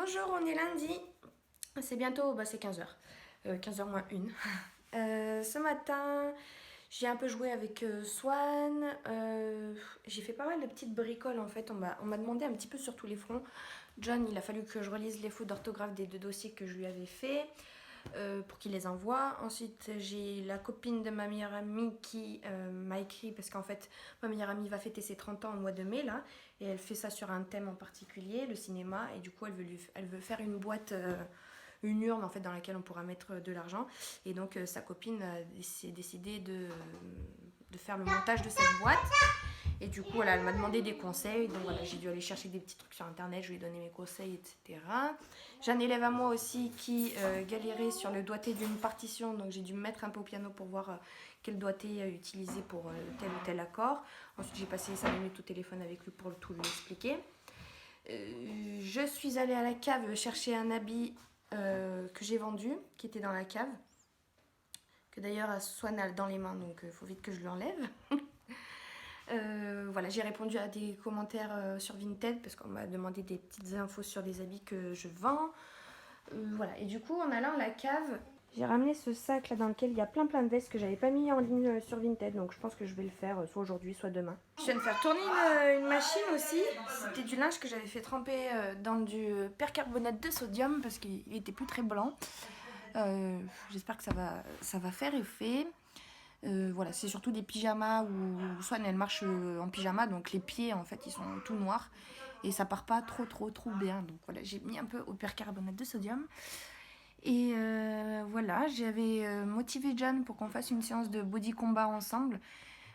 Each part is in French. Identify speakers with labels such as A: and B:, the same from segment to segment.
A: Bonjour, on est lundi. C'est bientôt, c'est 15h. 15h moins 1. Ce matin, j'ai un peu joué avec Swan. J'ai fait pas mal de petites bricoles en fait. On m'a demandé un petit peu sur tous les fronts. John, il a fallu que je relise les fautes d'orthographe des 2 dossiers que je lui avais fait. Pour qu'il les envoie. Ensuite, j'ai la copine de ma meilleure amie qui m'a écrit parce qu'en fait, ma meilleure amie va fêter ses 30 ans au mois de mai là, et elle fait ça sur un thème en particulier, le cinéma, et du coup, elle veut faire une boîte, une urne en fait dans laquelle on pourra mettre de l'argent. Et donc, sa copine a décidé de faire le montage de cette boîte. Et du coup, voilà, elle m'a demandé des conseils. Donc voilà, j'ai dû aller chercher des petits trucs sur internet, je lui ai donné mes conseils, etc. J'ai un élève à moi aussi qui galérait sur le doigté d'une partition. Donc j'ai dû me mettre un peu au piano pour voir quel doigté utiliser pour tel ou tel accord. Ensuite, j'ai passé 5 minutes au téléphone avec lui pour tout lui expliquer. Je suis allée à la cave chercher un habit que j'ai vendu, qui était dans la cave. Que d'ailleurs Swan a dans les mains, donc il faut vite que je lui enlève. Voilà, j'ai répondu à des commentaires sur Vinted parce qu'on m'a demandé des petites infos sur des habits que je vends. Voilà, et du coup, en allant à la cave, j'ai ramené ce sac là dans lequel il y a plein de vestes que j'avais pas mis en ligne sur Vinted, donc je pense que je vais le faire soit aujourd'hui, soit demain. Je viens de faire tourner une machine aussi. C'était du linge que j'avais fait tremper dans du percarbonate de sodium parce qu'il était plus très blanc. J'espère que ça va faire effet. Voilà, c'est surtout des pyjamas où Swan elle marche en pyjama, donc les pieds en fait ils sont tout noirs et ça part pas trop bien. Donc voilà, j'ai mis un peu au percarbonate de sodium. Et voilà, j'avais motivé John pour qu'on fasse une séance de body combat ensemble.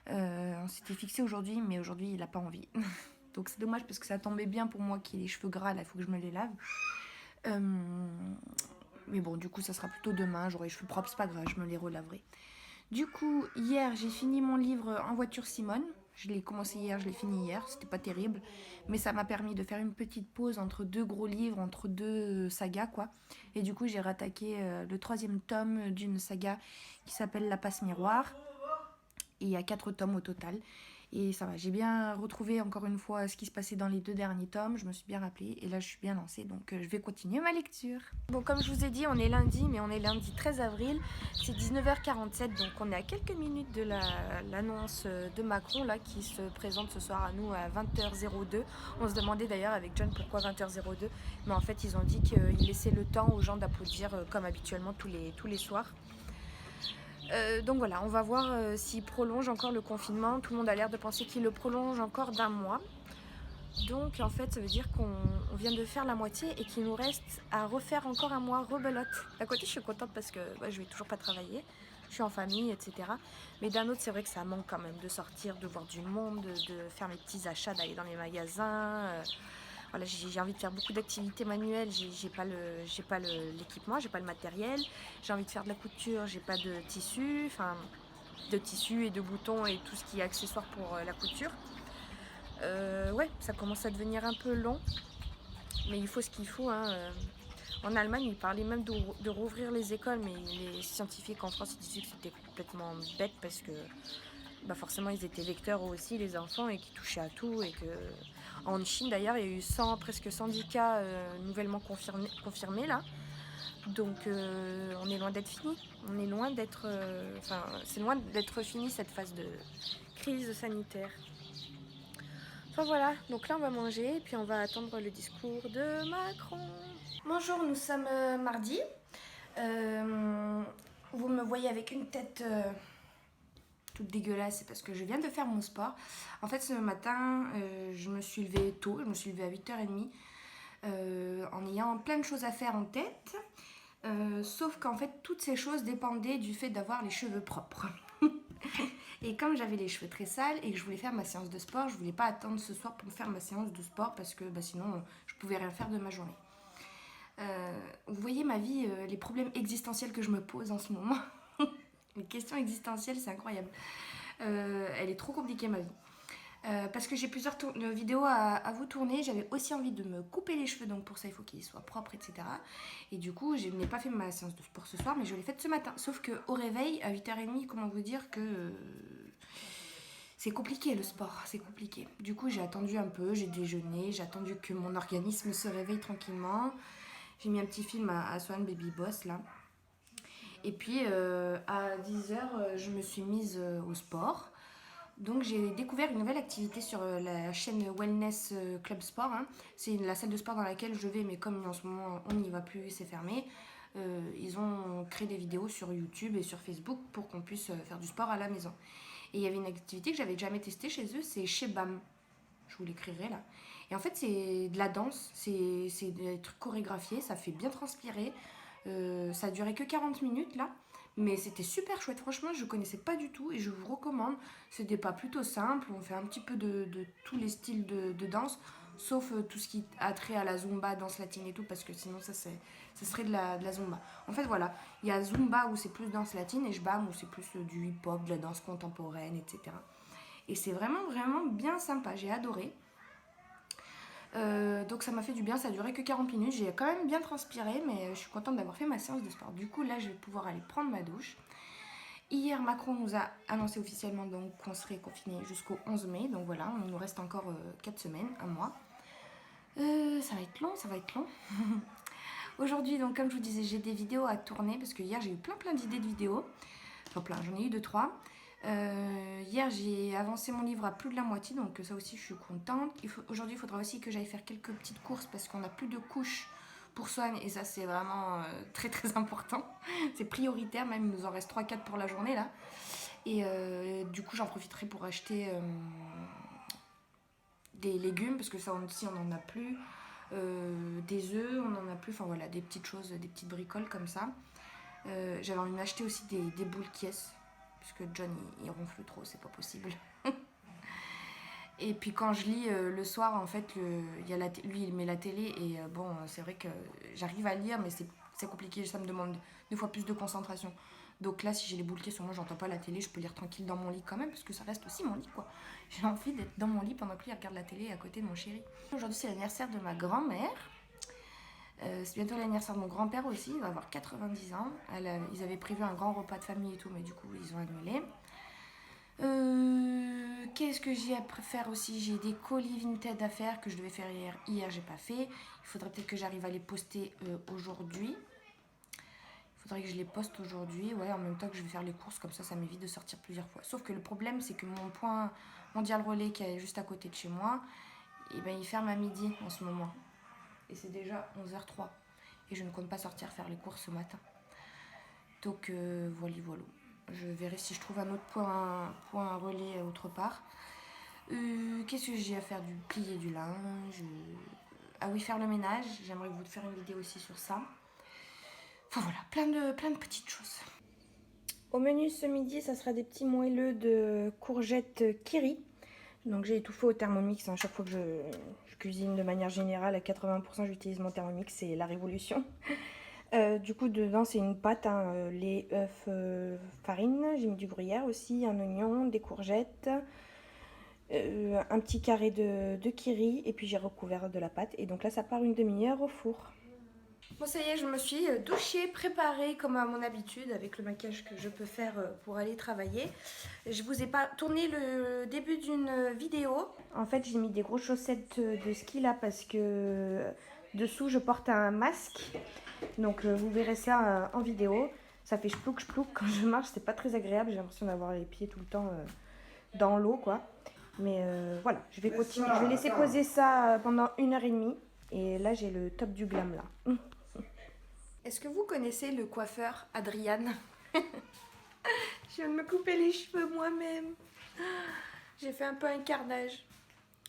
A: On s'était fixé aujourd'hui, mais aujourd'hui il a pas envie. Donc c'est dommage parce que ça tombait bien pour moi qui ai les cheveux gras, là il faut que je me les lave. Mais bon, du coup ça sera plutôt demain, j'aurai les cheveux propres, c'est pas grave, je me les relaverai. Du coup, hier, j'ai fini mon livre En voiture Simone. Je l'ai commencé hier, je l'ai fini hier. C'était pas terrible, mais ça m'a permis de faire une petite pause entre 2 gros livres, entre 2 sagas, quoi. Et du coup, j'ai rattaqué le 3e tome d'une saga qui s'appelle La Passe Miroir. Et il y a 4 tomes au total. Et ça va, j'ai bien retrouvé encore une fois ce qui se passait dans les 2 derniers tomes. Je me suis bien rappelée et là je suis bien lancée, donc je vais continuer ma lecture. Bon, comme je vous ai dit, on est lundi, mais on est lundi 13 avril. C'est 19h47, donc on est à quelques minutes de l'annonce de Macron là, qui se présente ce soir à nous à 20h02. On se demandait d'ailleurs avec John pourquoi 20h02. Mais en fait, ils ont dit qu'ils laissaient le temps aux gens d'applaudir comme habituellement tous les soirs. Donc voilà, on va voir s'il prolonge encore le confinement. Tout le monde a l'air de penser qu'il le prolonge encore d'1 mois. Donc en fait, ça veut dire qu'on vient de faire la moitié et qu'il nous reste à refaire encore 1 mois rebelote. D'un côté, je suis contente parce que je vais toujours pas travailler. Je suis en famille, etc. Mais d'un autre, c'est vrai que ça manque quand même de sortir, de voir du monde, de faire mes petits achats, d'aller dans les magasins. Voilà, j'ai envie de faire beaucoup d'activités manuelles, j'ai pas l'équipement, j'ai pas le matériel. J'ai envie de faire de la couture, j'ai pas de tissu, enfin de tissu et de boutons et tout ce qui est accessoire pour la couture. Ouais, ça commence à devenir un peu long, mais il faut ce qu'il faut, hein. En Allemagne, ils parlaient même de rouvrir les écoles, mais les scientifiques en France ils disaient que c'était complètement bête parce que forcément ils étaient vecteurs aussi, les enfants, et qui touchaient à tout. Et que en Chine d'ailleurs, il y a eu presque 110 cas nouvellement confirmés là. Donc on est loin d'être fini. On est loin d'être. C'est loin d'être fini cette phase de crise sanitaire. Enfin voilà, donc là on va manger et puis on va attendre le discours de Macron. Bonjour, nous sommes mardi. Vous me voyez avec une tête toute dégueulasse, c'est parce que je viens de faire mon sport. En fait, ce matin, je me suis levée tôt, je me suis levée à 8h30 en ayant plein de choses à faire en tête. Sauf qu'en fait, toutes ces choses dépendaient du fait d'avoir les cheveux propres. Et comme j'avais les cheveux très sales et que je voulais faire ma séance de sport, je voulais pas attendre ce soir pour faire ma séance de sport parce que sinon, je pouvais rien faire de ma journée. Vous voyez ma vie, les problèmes existentiels que je me pose en ce moment. Les questions existentielles, c'est incroyable. Elle est trop compliquée, ma vie. Parce que j'ai plusieurs vidéos à vous tourner. J'avais aussi envie de me couper les cheveux, donc pour ça il faut qu'ils soient propres, etc. Et du coup, je n'ai pas fait ma séance de sport ce soir, mais je l'ai faite ce matin. Sauf qu'au réveil, à 8h30, comment vous dire que C'est compliqué le sport, c'est compliqué. Du coup, j'ai attendu un peu, j'ai déjeuné, j'ai attendu que mon organisme se réveille tranquillement. J'ai mis un petit film à Swan Baby Boss là. Et puis à 10h, je me suis mise au sport. Donc j'ai découvert une nouvelle activité sur la chaîne Wellness Club Sport, hein. C'est la salle de sport dans laquelle je vais, mais comme en ce moment on n'y va plus, c'est fermé. Ils ont créé des vidéos sur YouTube et sur Facebook pour qu'on puisse faire du sport à la maison. Et il y avait une activité que j'avais jamais testée chez eux, c'est Shebam. Je vous l'écrirai là. Et en fait, c'est de la danse, c'est des trucs chorégraphiés, ça fait bien transpirer. Ça a duré que 40 minutes là, mais c'était super chouette. Franchement, je connaissais pas du tout et je vous recommande. C'est des pas plutôt simples, on fait un petit peu de tous les styles de danse, sauf tout ce qui a trait à la zumba, danse latine et tout, parce que sinon ça serait de la zumba. En fait, voilà, il y a zumba où c'est plus danse latine et jbam où c'est plus du hip-hop, de la danse contemporaine, etc. Et c'est vraiment, vraiment bien sympa, j'ai adoré. Donc ça m'a fait du bien, ça a duré que 40 minutes, j'ai quand même bien transpiré, mais je suis contente d'avoir fait ma séance de sport. Du coup là je vais pouvoir aller prendre ma douche. Hier Macron nous a annoncé officiellement donc qu'on serait confiné jusqu'au 11 mai, donc voilà, il nous reste encore 4 semaines, un mois. Ça va être long, ça va être long. Aujourd'hui donc comme je vous disais j'ai des vidéos à tourner parce que hier j'ai eu plein d'idées de vidéos, enfin plein, j'en ai eu 2-3. Hier j'ai avancé mon livre à plus de la moitié, donc ça aussi je suis contente. Aujourd'hui il faudra aussi que j'aille faire quelques petites courses parce qu'on n'a plus de couches pour Swan et ça c'est vraiment très très important. C'est prioritaire, même il nous en reste 3-4 pour la journée là. Et du coup j'en profiterai pour acheter des légumes parce que ça aussi on n'en a plus. Des œufs, on n'en a plus, enfin voilà, des petites choses, des petites bricoles comme ça. J'avais envie d'acheter aussi des boules Kies parce que John il ronfle trop, c'est pas possible. Et puis quand je lis le soir, en fait, lui il met la télé et bon, c'est vrai que j'arrive à lire, mais c'est compliqué, ça me demande 2 fois plus de concentration. Donc là, si j'ai les boules qui sont moi, j'entends pas la télé, je peux lire tranquille dans mon lit quand même, parce que ça reste aussi mon lit, quoi. J'ai envie d'être dans mon lit pendant que lui regarde la télé à côté de mon chéri. Aujourd'hui, c'est l'anniversaire de ma grand-mère. C'est bientôt l'anniversaire de mon grand-père aussi, il va avoir 90 ans. Ils avaient prévu un grand repas de famille et tout, mais du coup, ils ont annulé. Qu'est-ce que j'ai à faire aussi? J'ai des colis Vinted à faire que je devais faire hier. Hier, j'ai pas fait. Il faudrait peut-être que j'arrive à les poster aujourd'hui. Il faudrait que je les poste aujourd'hui. Ouais, en même temps que je vais faire les courses, comme ça m'évite de sortir plusieurs fois. Sauf que le problème, c'est que mon point mondial relais qui est juste à côté de chez moi, eh ben, il ferme à midi en ce moment. Et c'est déjà 11h03. Et je ne compte pas sortir faire les courses ce matin. Donc voilà. Je verrai si je trouve un autre point relais autre part. Qu'est-ce que j'ai à faire? Du plier du linge. Ah oui, faire le ménage. J'aimerais vous faire une vidéo aussi sur ça. Enfin voilà, plein de petites choses. Au menu ce midi, ça sera des petits moelleux de courgettes Kiri. Donc j'ai étouffé au Thermomix. À chaque fois que je cuisine de manière générale, à 80% j'utilise mon Thermomix, c'est la révolution. Du coup dedans c'est une pâte, hein, lait, œufs, farine, j'ai mis du gruyère aussi, un oignon, des courgettes, un petit carré de kiri et puis j'ai recouvert de la pâte et donc là ça part une demi-heure au four. Bon ça y est, je me suis douchée, préparée comme à mon habitude avec le maquillage que je peux faire pour aller travailler. Je vous ai pas tourné le début d'une vidéo. En fait j'ai mis des grosses chaussettes de ski là parce que dessous je porte un masque. Donc vous verrez ça en vidéo. Ça fait chplouk quand je marche, c'est pas très agréable. J'ai l'impression d'avoir les pieds tout le temps dans l'eau quoi. Mais voilà, je vais continuer. Je vais laisser poser ça pendant 1h30. Et là j'ai le top du glam là. Est-ce que vous connaissez le coiffeur Adrian? Je viens de me couper les cheveux moi-même. J'ai fait un peu un carnage.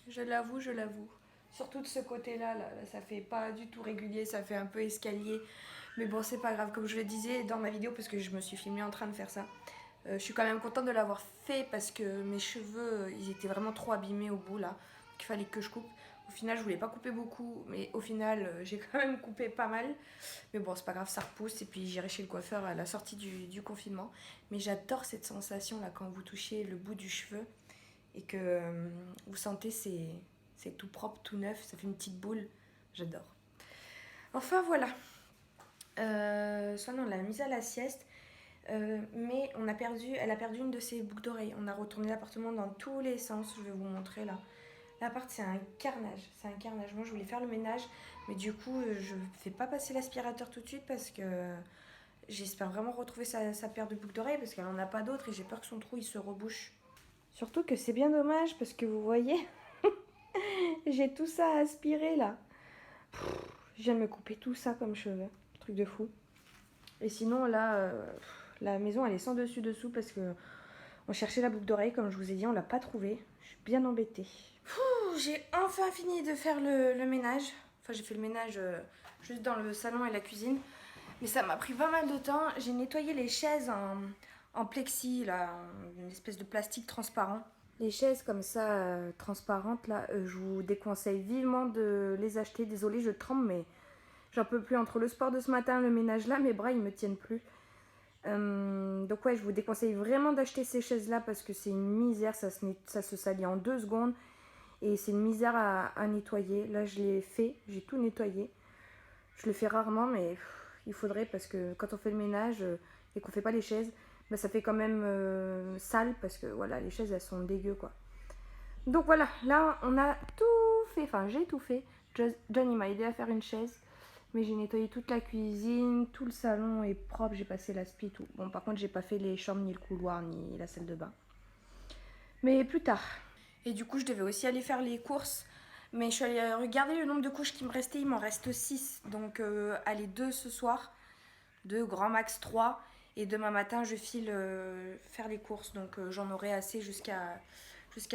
A: Je l'avoue, je l'avoue. Surtout de ce côté-là, là, ça fait pas du tout régulier, ça fait un peu escalier. Mais bon, c'est pas grave, comme je le disais dans ma vidéo, parce que je me suis filmée en train de faire ça. Je suis quand même contente de l'avoir fait parce que mes cheveux, ils étaient vraiment trop abîmés au bout là. Donc il fallait que je coupe. Au final, je voulais pas couper beaucoup, mais au final, j'ai quand même coupé pas mal. Mais bon, c'est pas grave, ça repousse. Et puis j'irai chez le coiffeur à la sortie du confinement. Mais j'adore cette sensation là quand vous touchez le bout du cheveu et que vous sentez c'est tout propre, tout neuf, ça fait une petite boule. J'adore. Enfin voilà. Soit on l'a mise à la sieste. Mais elle a perdu une de ses boucles d'oreilles. On a retourné l'appartement dans tous les sens. Je vais vous montrer là. L'appart, c'est un carnage. C'est un carnage. Moi, je voulais faire le ménage, mais du coup, je ne fais pas passer l'aspirateur tout de suite parce que j'espère vraiment retrouver sa paire de boucles d'oreilles parce qu'elle n'en a pas d'autres et j'ai peur que son trou il se rebouche. Surtout que c'est bien dommage parce que vous voyez, j'ai tout ça à aspirer là. Je viens de me couper tout ça comme cheveux. Truc de fou. Et sinon, là, la maison, elle est sans dessus-dessous parce que on cherchait la boucle d'oreille. Comme je vous ai dit, on l'a pas trouvée. Je suis bien embêtée. J'ai enfin fini de faire le ménage. Enfin, j'ai fait le ménage juste dans le salon et la cuisine. Mais ça m'a pris pas mal de temps. J'ai nettoyé les chaises en plexi, là, une espèce de plastique transparent. Les chaises comme ça, transparentes, là, je vous déconseille vivement de les acheter. Désolée, je tremble, mais j'en peux plus. Entre le sport de ce matin, le ménage là, mes bras, ils me tiennent plus. Donc ouais, je vous déconseille vraiment d'acheter ces chaises-là parce que c'est une misère. Ça se salit en 2 secondes. Et c'est une misère à nettoyer. Là, je l'ai fait, j'ai tout nettoyé. Je le fais rarement, mais il faudrait parce que quand on fait le ménage et qu'on fait pas les chaises, bah, ça fait quand même sale parce que voilà, les chaises elles sont dégueu quoi. Donc voilà, là on a tout fait, enfin j'ai tout fait. John il m'a aidé à faire une chaise, mais j'ai nettoyé toute la cuisine, tout le salon est propre, j'ai passé l'aspi, tout. Bon, par contre, j'ai pas fait les chambres, ni le couloir, ni la salle de bain. Mais plus tard. Et du coup, je devais aussi aller faire les courses. Mais je suis allée regarder le nombre de couches qui me restait. Il m'en reste 6. Donc, allez, 2 ce soir. 2, grand max 3. Et demain matin, je file faire les courses. Donc, j'en aurai assez jusqu'à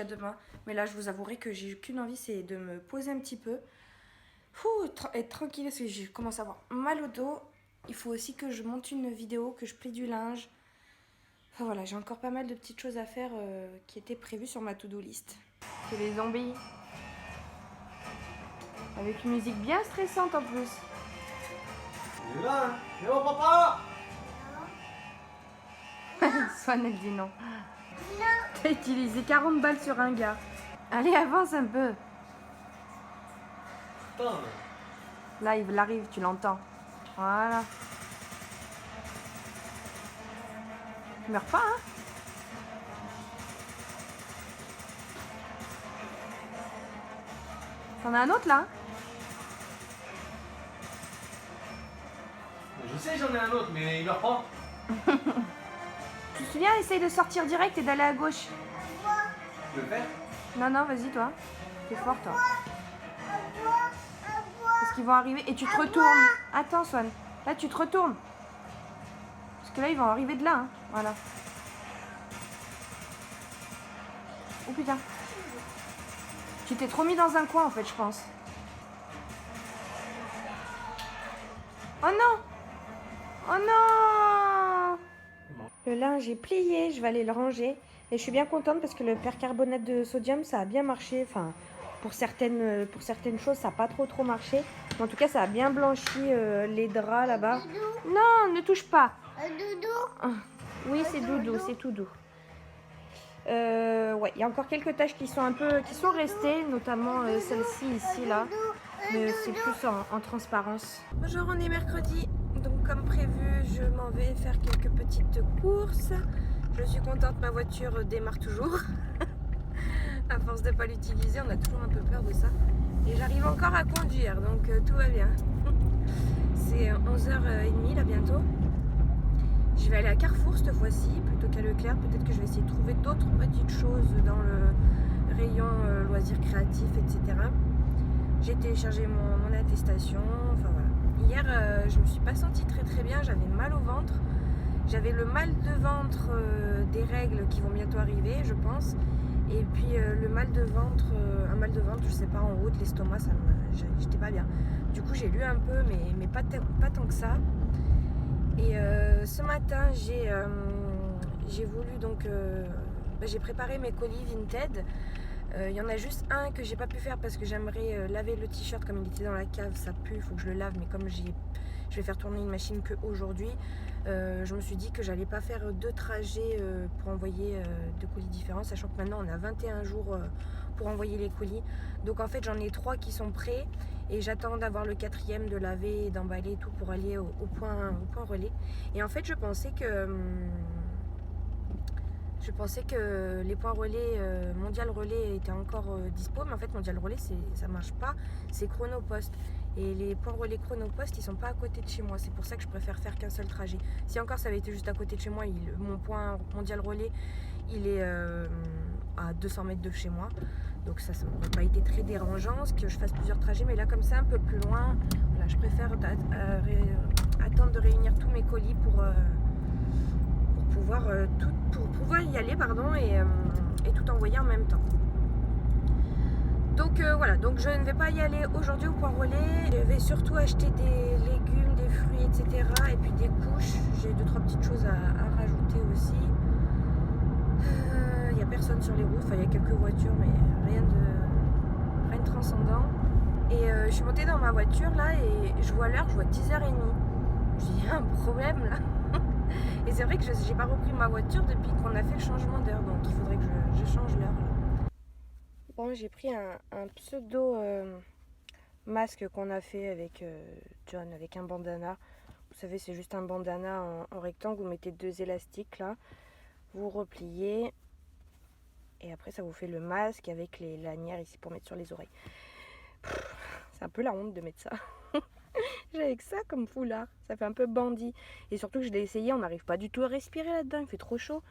A: demain. Mais là, je vous avouerai que j'ai qu'une envie, c'est de me poser un petit peu. Être tranquille parce que je commence à avoir mal au dos. Il faut aussi que je monte une vidéo, que je plie du linge. Enfin voilà, j'ai encore pas mal de petites choses à faire qui étaient prévues sur ma to-do list. C'est les zombies. Avec une musique bien stressante en plus.
B: Il est là, hein. C'est bon, papa.
A: Swan, elle dit non. T'as utilisé 40 balles sur un gars. Allez, avance un peu.
B: Putain.
A: Là, il arrive, tu l'entends. Voilà. Tu meurs pas, hein? T'en as un autre là?
B: Je sais, j'en ai un autre, mais il meurt pas.
A: Tu te souviens, essaye de sortir direct et d'aller à gauche.
B: Tu veux le faire?
A: Non, non, vas-y toi. T'es fort toi. Parce qu'ils vont arriver et tu te retournes. Attends Swan, là tu te retournes. Parce que là ils vont arriver de là, hein. Voilà. Oh putain. Tu t'es trop mis dans un coin en fait, je pense. Oh non! Oh non! Le linge est plié, je vais aller le ranger. Et je suis bien contente parce que le percarbonate de sodium, ça a bien marché. Enfin, pour certaines choses, ça n'a pas trop marché. Mais en tout cas, ça a bien blanchi les draps là-bas. Non, ne touche pas.
C: Doudou.
A: Oui, c'est doudou, c'est tout doux. Ouais, il y a encore quelques taches qui sont restées, notamment celle-ci ici là. Mais c'est plus en transparence. Bonjour, on est mercredi. Donc comme prévu, je m'en vais faire quelques petites courses. Je suis contente, ma voiture démarre toujours. À force de ne pas l'utiliser, on a toujours un peu peur de ça. Et j'arrive encore à conduire, donc tout va bien. C'est 11h30 là bientôt. Je vais aller à Carrefour cette fois-ci, plutôt qu'à Leclerc. Peut-être que je vais essayer de trouver d'autres petites choses dans le rayon loisirs créatifs, etc. J'ai téléchargé mon attestation, enfin voilà. Hier, je me suis pas sentie très bien, j'avais mal au ventre. J'avais le mal de ventre des règles qui vont bientôt arriver, je pense. Et puis le mal de ventre, un mal de ventre, je sais pas, en haut de l'estomac, j'étais pas bien. Du coup, j'ai lu un peu, mais pas tant que ça. Et ce matin, j'ai voulu donc... j'ai préparé mes colis Vinted.
C: Il y en a juste un que j'ai pas pu faire parce que j'aimerais laver le t-shirt comme il était dans la cave, ça pue, il faut que je le lave, mais comme je vais faire tourner une machine qu'aujourd'hui, je me suis dit que j'allais pas faire 2 trajets pour envoyer 2 colis différents, sachant que maintenant on a 21 jours pour envoyer les colis. Donc en fait j'en ai 3 qui sont prêts et j'attends d'avoir le 4e de laver et d'emballer et tout pour aller au point relais. Et en fait je pensais que les points relais, Mondial Relais étaient encore dispo, mais en fait Mondial Relais ça marche pas, c'est Chronopost. Et les points relais Chronopost ils sont pas à côté de chez moi, c'est pour ça que je préfère faire qu'un seul trajet. Si encore ça avait été juste à côté de chez moi, mon point Mondial Relais il est à 200 mètres de chez moi, donc ça m'aurait pas été très dérangeant que je fasse plusieurs trajets, mais là comme ça un peu plus loin, voilà, je préfère attendre de réunir tous mes colis pour pouvoir y aller et tout envoyer en même temps. Donc voilà, donc je ne vais pas y aller aujourd'hui au point relais. Je vais surtout acheter des légumes, des fruits, etc. Et puis des couches. J'ai 2-3 petites choses à rajouter aussi. Il n'y a personne sur les routes, enfin il y a quelques voitures, mais rien de transcendant. Et je suis montée dans ma voiture là et je vois l'heure, je vois 10h30. Je dis, il y a un problème là. Et c'est vrai que j'ai pas repris ma voiture depuis qu'on a fait le changement d'heure, donc il faudrait que je change l'heure. Bon, j'ai pris un pseudo masque qu'on a fait avec John, avec un bandana. Vous savez, c'est juste un bandana en rectangle, vous mettez 2 élastiques là, vous repliez, et après ça vous fait le masque avec les lanières ici pour mettre sur les oreilles. C'est un peu la honte de mettre ça. J'ai avec ça comme foulard, ça fait un peu bandit. Et surtout que je l'ai essayé, on n'arrive pas du tout à respirer là-dedans, il fait trop chaud.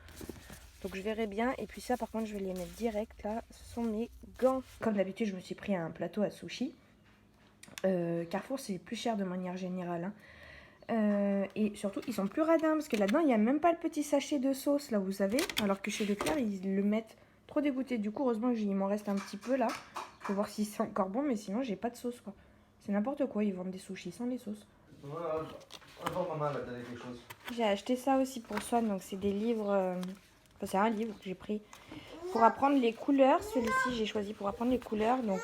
C: Donc je verrai bien. Et puis ça par contre je vais les mettre direct là, ce sont mes gants. Comme d'habitude je me suis pris un plateau à sushi. Carrefour c'est plus cher de manière générale. Et surtout ils sont plus radins parce que là-dedans il n'y a même pas le petit sachet de sauce là vous savez. Alors que chez Leclerc ils le mettent trop dégoûté. Du coup heureusement il m'en reste un petit peu là. Faut voir si c'est encore bon mais sinon j'ai pas de sauce quoi. C'est n'importe quoi, ils vendent des sushis sans les sauces.
B: Maman va te donner quelque chose.
C: J'ai acheté ça aussi pour Swan, donc c'est des livres, enfin c'est un livre que j'ai pris pour apprendre les couleurs. Celui-ci j'ai choisi pour apprendre les couleurs, donc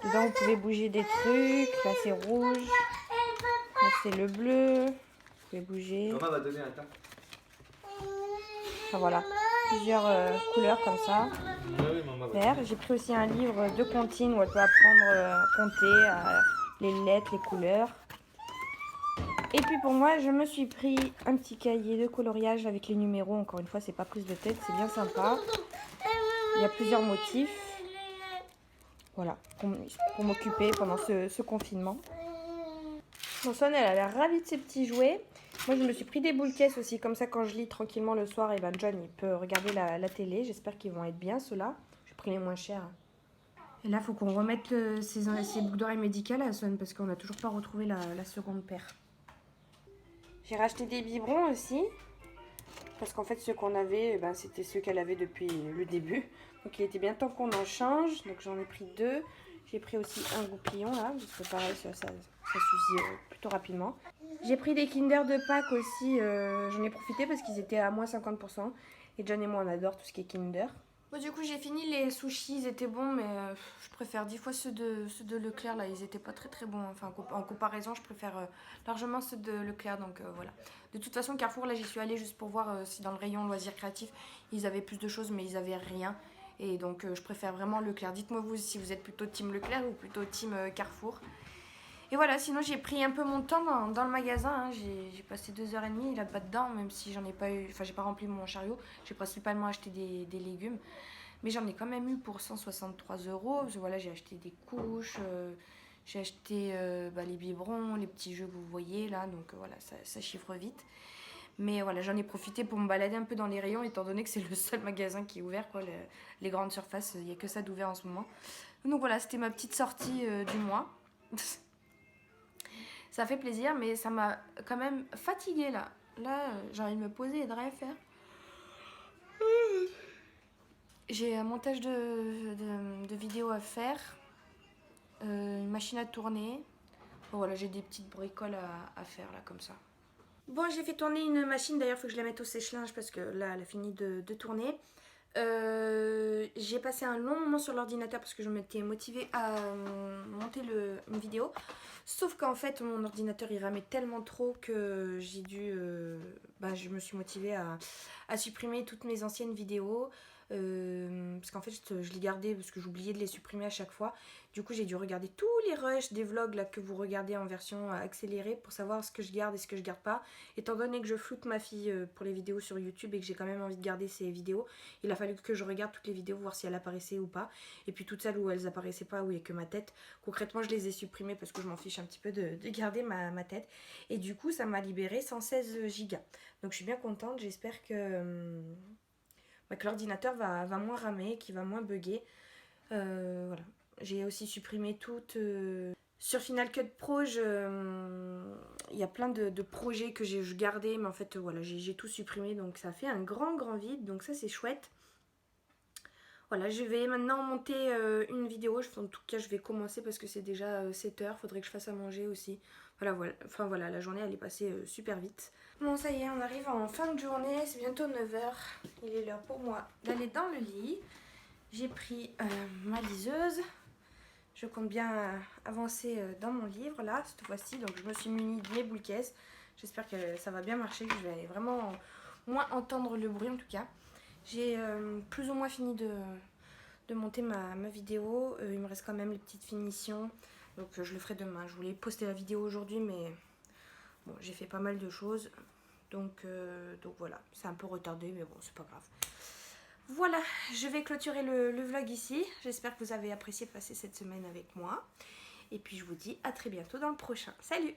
C: dedans vous pouvez bouger des trucs, là c'est rouge, là c'est le bleu, vous pouvez bouger.
B: Maman va te donner un tas.
C: Enfin voilà, plusieurs couleurs comme ça.
B: Oui, maman va.
C: Vert. J'ai pris aussi un livre de comptine où elle peut apprendre à compter, les lettres, les couleurs. Et puis pour moi, je me suis pris un petit cahier de coloriage avec les numéros. Encore une fois, c'est pas prise de tête, c'est bien sympa. Il y a plusieurs motifs. Voilà, pour m'occuper pendant ce confinement. Mon son, elle a l'air ravie de ses petits jouets. Moi, je me suis pris des boules caisses aussi. Comme ça, quand je lis tranquillement le soir, et ben John, il peut regarder la télé. J'espère qu'ils vont être bien, ceux-là. J'ai pris les moins chers. Et là, il faut qu'on remette ces boucles d'oreilles médicales à Son parce qu'on n'a toujours pas retrouvé la seconde paire. J'ai racheté des biberons aussi. Parce qu'en fait, ceux qu'on avait, eh ben, c'était ceux qu'elle avait depuis le début. Donc, il était bien temps qu'on en change. Donc, j'en ai pris 2. J'ai pris aussi un goupillon là. Parce que pareil, ça s'usait plutôt rapidement. J'ai pris des Kinder de Pâques aussi. J'en ai profité parce qu'ils étaient à moins 50%. Et John et moi, on adore tout ce qui est Kinder.
A: Bon, du coup, j'ai fini les sushis, ils étaient bons, mais je préfère 10 fois ceux de Leclerc, là, ils étaient pas très très bons. Enfin, en comparaison, je préfère largement ceux de Leclerc, donc voilà. De toute façon, Carrefour, là, j'y suis allée juste pour voir si dans le rayon loisirs créatifs, ils avaient plus de choses, mais ils avaient rien. Et donc, je préfère vraiment Leclerc. Dites-moi vous si vous êtes plutôt team Leclerc ou plutôt team Carrefour. Et voilà, sinon j'ai pris un peu mon temps dans le magasin, hein. J'ai passé 2h30 là-bas dedans, même si j'en ai pas eu, enfin j'ai pas rempli mon chariot, j'ai principalement acheté des légumes, mais j'en ai quand même eu pour 163 €, parce que voilà, j'ai acheté des couches, j'ai acheté les biberons, les petits jeux que vous voyez là, donc voilà, ça chiffre vite. Mais voilà, j'en ai profité pour me balader un peu dans les rayons, étant donné que c'est le seul magasin qui est ouvert, quoi, les grandes surfaces, il n'y a que ça d'ouvert en ce moment. Donc voilà, c'était ma petite sortie du mois. Ça fait plaisir, mais ça m'a quand même fatiguée là. Là, j'ai envie de me poser et de rien faire. J'ai un montage de vidéos à faire, une machine à tourner. Bon, voilà, j'ai des petites bricoles à faire là, comme ça. Bon, j'ai fait tourner une machine, d'ailleurs, il faut que je la mette au sèche-linge parce que là, elle a fini de tourner.
C: J'ai passé un long moment sur l'ordinateur parce que je m'étais motivée à monter une vidéo. Sauf qu'en fait mon ordinateur il ramait tellement trop que j'ai dû... je me suis motivée à supprimer toutes mes anciennes vidéos. Parce qu'en fait je les gardais parce que j'oubliais de les supprimer à chaque fois. Du coup j'ai dû regarder tous les rushs des vlogs là, que vous regardez en version accélérée pour savoir ce que je garde et ce que je garde pas. Étant donné que je floute ma fille pour les vidéos sur YouTube et que j'ai quand même envie de garder ses vidéos, il a fallu que je regarde toutes les vidéos, voir si elles apparaissaient ou pas. Et puis toutes celles où elles apparaissaient pas, où il n'y a que ma tête, concrètement je les ai supprimées parce que je m'en fiche un petit peu de garder ma tête. Et du coup ça m'a libéré 116 gigas. Donc je suis bien contente, j'espère que l'ordinateur va moins ramer, qu'il va moins bugger. Voilà. J'ai aussi supprimé toutes... Sur Final Cut Pro, il y a plein de projets que je gardais, mais en fait, voilà, j'ai tout supprimé, donc ça fait un grand vide, donc ça c'est chouette. Voilà, je vais maintenant monter une vidéo, en tout cas je vais commencer parce que c'est déjà 7 h, faudrait que je fasse à manger aussi. Voilà, la journée elle est passée super vite. Bon ça y est, on arrive en fin de journée, c'est bientôt 9 h, il est l'heure pour moi d'aller dans le lit. J'ai pris ma liseuse, je compte bien avancer dans mon livre là, cette fois-ci, donc je me suis munie de mes boules caisses. J'espère que ça va bien marcher, que je vais vraiment moins entendre le bruit en tout cas. J'ai plus ou moins fini de monter ma vidéo, il me reste quand même les petites finitions, donc je le ferai demain. Je voulais poster la vidéo aujourd'hui mais bon, j'ai fait pas mal de choses, donc voilà, c'est un peu retardé mais bon c'est pas grave. Voilà, je vais clôturer le vlog ici. J'espère que vous avez apprécié passer cette semaine avec moi. Et puis je vous dis à très bientôt dans le prochain. Salut!